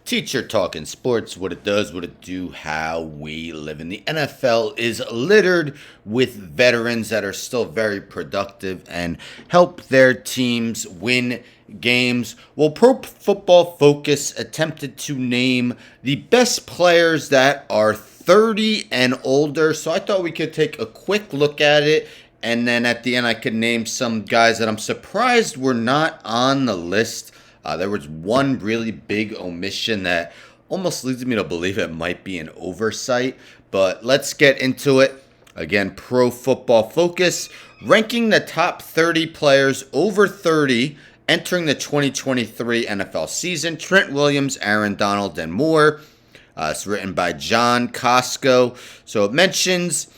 Teacher talking sports, what it does, what it do, how we live. And the NFL is littered with veterans that are still very productive and help their teams win games. Well, Pro Football Focus attempted to name the best players that are 30 and older. So I thought we could take a quick look at it. And then at the end, I could name some guys that I'm surprised were not on the list. There was one really big omission that almost leads me to believe it might be an oversight. But let's get into it. Again, Pro Football Focus ranking the top 30 players over 30 entering the 2023 NFL season. Trent Williams, Aaron Donald, and more. It's written by John Costco. So it mentions...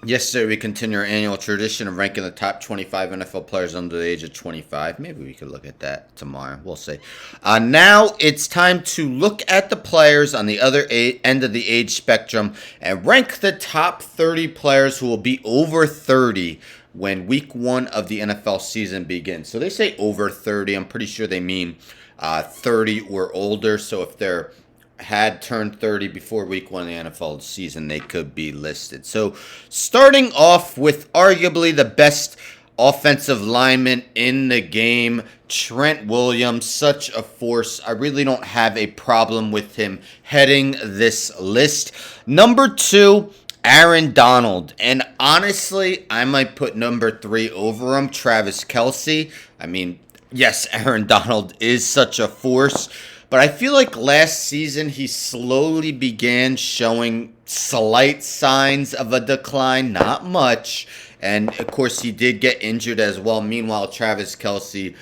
Yesterday, we continue our annual tradition of ranking the top 25 NFL players under the age of 25. Maybe we could look at that tomorrow. We'll see. Now it's time to look at the players on the other end of the age spectrum and rank the top 30 players who will be over 30 when week 1 of the NFL season begins. So they say over 30. I'm pretty sure they mean 30 or older. So if they're had turned 30 before week 1 of the NFL season, they could be listed. So starting off with arguably the best offensive lineman in the game, Trent Williams, such a force. I really don't have a problem with him heading this list. Number 2, Aaron Donald. And honestly, I might put number 3 over him, Travis Kelce. I mean, yes, Aaron Donald is such a force. But I feel like last season he slowly began showing slight signs of a decline, not much. And of course he did get injured as well. Meanwhile, Travis Kelce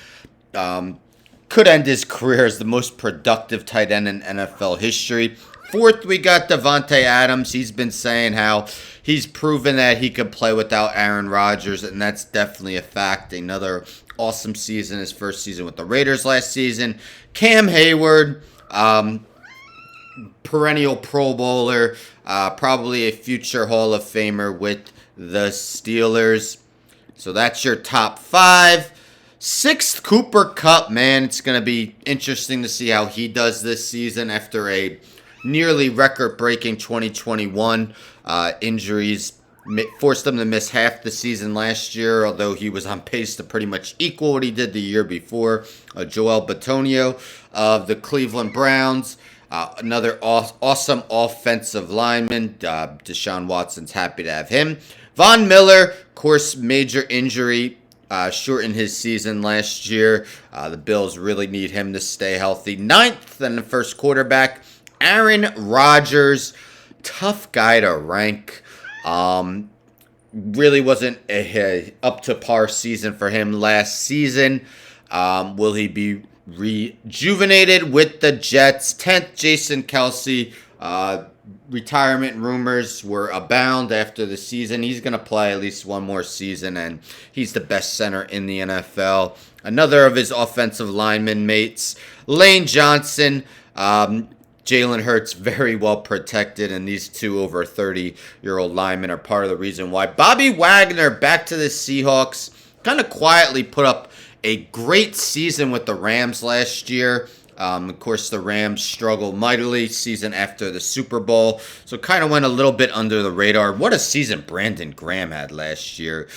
could end his career as the most productive tight end in NFL history. 4th, we got Davante Adams. He's been saying how he's proven that he could play without Aaron Rodgers, and that's definitely a fact. Another awesome season, his first season with the Raiders last season. Cam Hayward, perennial Pro Bowler, probably a future Hall of Famer with the Steelers. So that's your top 5. 6th, Cooper Kupp. Man, it's going to be interesting to see how he does this season after a nearly record-breaking 2021. Injuries forced him to miss half the season last year, although he was on pace to pretty much equal what he did the year before. Joel Bitonio of the Cleveland Browns, another awesome offensive lineman. Deshaun Watson's happy to have him. Von Miller, of course, major injury. Shortened his season last year. The Bills really need him to stay healthy. 9th and the first quarterback, Aaron Rodgers. Tough guy to rank. Really wasn't a up to par season for him last season. Will he be rejuvenated with the Jets? 10th, Jason Kelce. Retirement rumors were abound after the season. He's going to play at least one more season, and he's the best center in the NFL. Another of his offensive lineman mates, Lane Johnson. Jalen Hurts very well protected, and these two over 30-year-old linemen are part of the reason why. Bobby Wagner back to the Seahawks. Kind of quietly put up a great season with the Rams last year. Of course, the Rams struggled mightily season after the Super Bowl, so kind of went a little bit under the radar. What a season Brandon Graham had last year.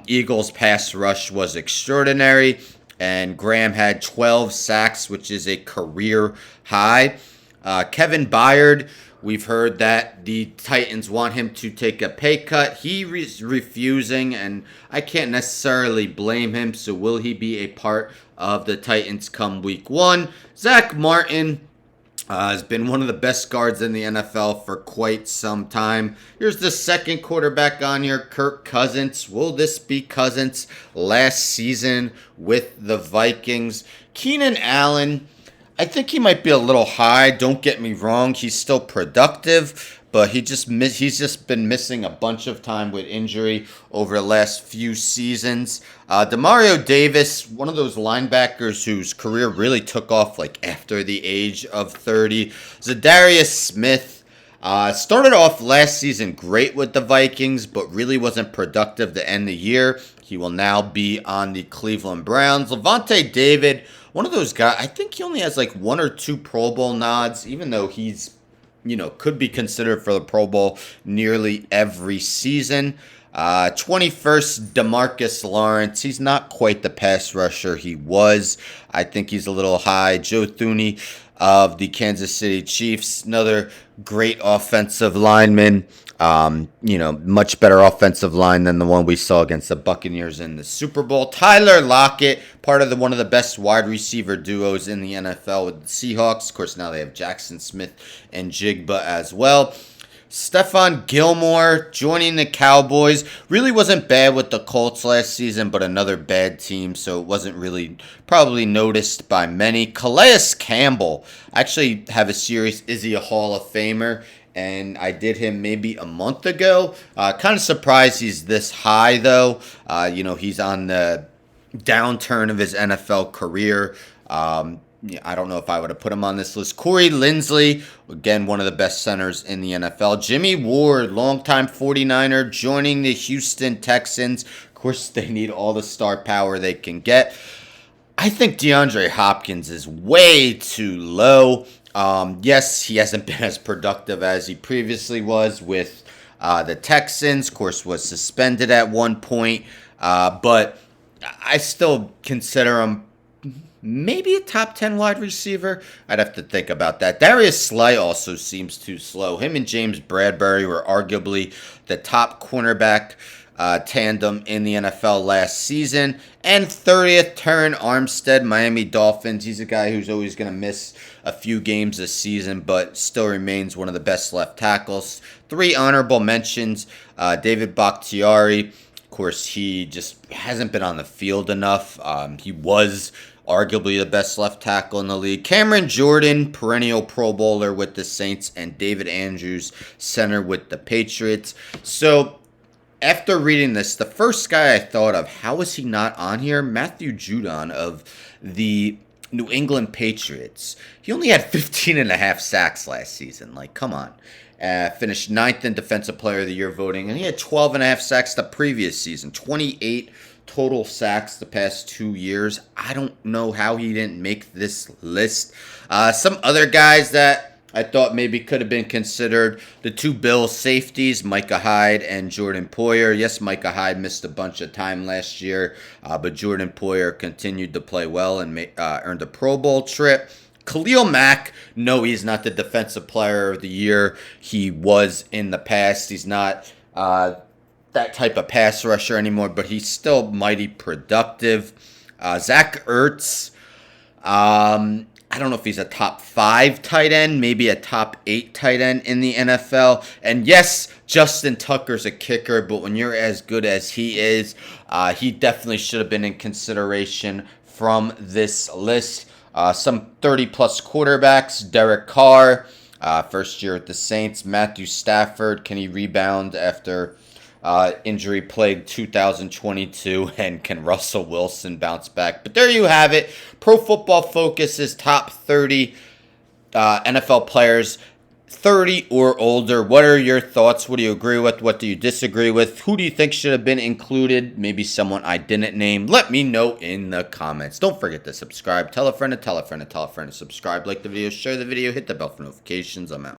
Eagles' pass rush was extraordinary, and Graham had 12 sacks, which is a career high. Kevin Byard, we've heard that the Titans want him to take a pay cut. He is refusing, and I can't necessarily blame him. So will he be a part of the Titans come week 1? Zach Martin has been one of the best guards in the NFL for quite some time. Here's the second quarterback on here, Kirk Cousins. Will this be Cousins last season with the Vikings? Keenan Allen, I think he might be a little high. Don't get me wrong. He's still productive, but he's just been missing a bunch of time with injury over the last few seasons. Demario Davis, one of those linebackers whose career really took off like after the age of 30. Zadarius Smith started off last season great with the Vikings, but really wasn't productive to end the year. He will now be on the Cleveland Browns. Levante David, one of those guys. I think he only has like 1 or 2 Pro Bowl nods, even though he's, could be considered for the Pro Bowl nearly every season. 21st, Demarcus Lawrence. He's not quite the pass rusher he was. I think he's a little high. Joe Thuney of the Kansas City Chiefs, another great offensive lineman. Much better offensive line than the one we saw against the Buccaneers in the Super Bowl. Tyler Lockett, part of one of the best wide receiver duos in the NFL with the Seahawks. Of course, now they have Jackson Smith and Jigba as well. Stephon Gilmore joining the Cowboys. Really wasn't bad with the Colts last season, but another bad team, so it wasn't really probably noticed by many. Calais Campbell. I actually have a series, is he a Hall of Famer? And I did him maybe a month ago. Kind of surprised he's this high, though. He's on the downturn of his NFL career. I don't know if I would have put him on this list. Corey Linsley, again, one of the best centers in the NFL. Jimmy Ward, longtime 49er, joining the Houston Texans. Of course, they need all the star power they can get. I think DeAndre Hopkins is way too low. Yes, he hasn't been as productive as he previously was with the Texans. Of course, was suspended at one point. But I still consider him maybe a top 10 wide receiver. I'd have to think about that. Darius Slay also seems too slow. Him and James Bradbury were arguably the top cornerback tandem in the NFL last season. And 30th, Terron Armstead, Miami Dolphins. He's a guy who's always going to miss a few games this season, but still remains one of the best left tackles. 3 honorable mentions. David Bakhtiari. Of course, he just hasn't been on the field enough. He was arguably the best left tackle in the league. Cameron Jordan, perennial Pro Bowler with the Saints, and David Andrews, center with the Patriots. So, after reading this, the first guy I thought of, how is he not on here? Matthew Judon of the New England Patriots. He only had 15 and a half sacks last season. Like, come on. Finished 9th in Defensive Player of the Year voting, and he had 12 and a half sacks the previous season. 28 total sacks the past 2 years. I don't know how he didn't make this list. Some other guys that I thought maybe could have been considered, the 2 Bills safeties, Micah Hyde and Jordan Poyer. Yes, Micah Hyde missed a bunch of time last year, but Jordan Poyer continued to play well and earned a Pro Bowl trip. Khalil Mack, no, he's not the Defensive Player of the Year. He was in the past. He's not that type of pass rusher anymore, but he's still mighty productive. Zach Ertz, I don't know if he's a top 5 tight end, maybe a top 8 tight end in the NFL. And yes, Justin Tucker's a kicker, but when you're as good as he is, he definitely should have been in consideration from this list. Some 30-plus quarterbacks, Derek Carr, first year at the Saints. Matthew Stafford, can he rebound after injury-plagued 2022, and can Russell Wilson bounce back? But there you have it. Pro Football Focus's top 30 NFL players, 30 or older. What are your thoughts? What do you agree with? What do you disagree with? Who do you think should have been included? Maybe someone I didn't name. Let me know in the comments. Don't forget to subscribe. Tell a friend to tell a friend to tell a friend to subscribe. Like the video, share the video, hit the bell for notifications. I'm out.